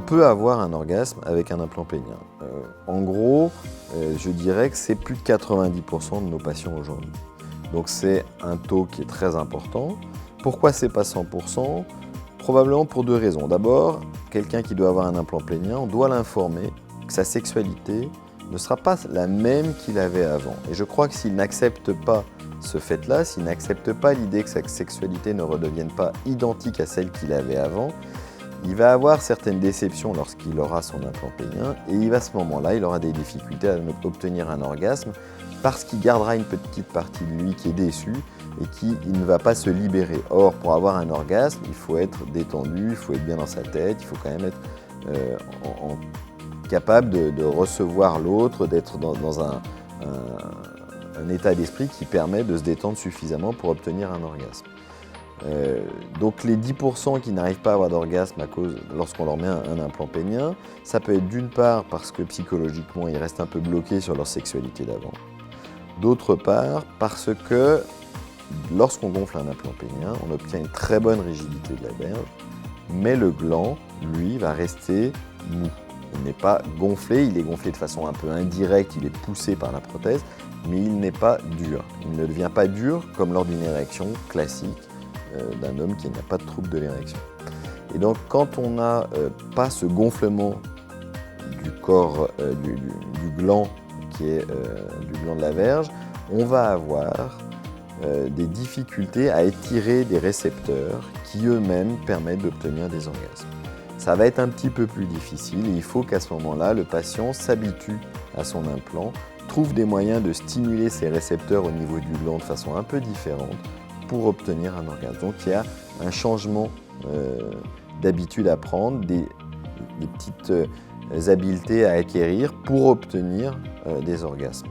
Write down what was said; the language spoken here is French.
peut avoir un orgasme avec un implant pénien. En gros, je dirais que c'est plus de 90% de nos patients aujourd'hui. Donc c'est un taux qui est très important. Pourquoi c'est pas 100%? Probablement pour deux raisons. D'abord, quelqu'un qui doit avoir un implant pénien, on doit l'informer que sa sexualité ne sera pas la même qu'il avait avant. Et je crois que s'il n'accepte pas ce fait-là, s'il n'accepte pas l'idée que sa sexualité ne redevienne pas identique à celle qu'il avait avant, il va avoir certaines déceptions lorsqu'il aura son implant pénien et à ce moment-là, il aura des difficultés à obtenir un orgasme parce qu'il gardera une petite partie de lui qui est déçue et qui ne va pas se libérer. Or, pour avoir un orgasme, il faut être détendu, il faut être bien dans sa tête, il faut quand même être capable de recevoir l'autre, d'être dans un état d'esprit qui permet de se détendre suffisamment pour obtenir un orgasme. Donc les 10% qui n'arrivent pas à avoir d'orgasme lorsqu'on leur met un implant pénien, ça peut être d'une part parce que psychologiquement ils restent un peu bloqués sur leur sexualité d'avant. D'autre part parce que lorsqu'on gonfle un implant pénien, on obtient une très bonne rigidité de la verge, mais le gland, lui, va rester mou. Il n'est pas gonflé, il est gonflé de façon un peu indirecte, il est poussé par la prothèse, mais il n'est pas dur. Il ne devient pas dur comme lors d'une érection classique d'un homme qui n'a pas de trouble de l'érection. Et donc quand on n'a pas ce gonflement du corps, du gland qui est du gland de la verge, on va avoir des difficultés à étirer des récepteurs qui eux-mêmes permettent d'obtenir des orgasmes. Ça va être un petit peu plus difficile et il faut qu'à ce moment-là, le patient s'habitue à son implant, trouve des moyens de stimuler ses récepteurs au niveau du gland de façon un peu différente pour obtenir un orgasme. Donc il y a un changement d'habitude à prendre, des petites habiletés à acquérir pour obtenir des orgasmes.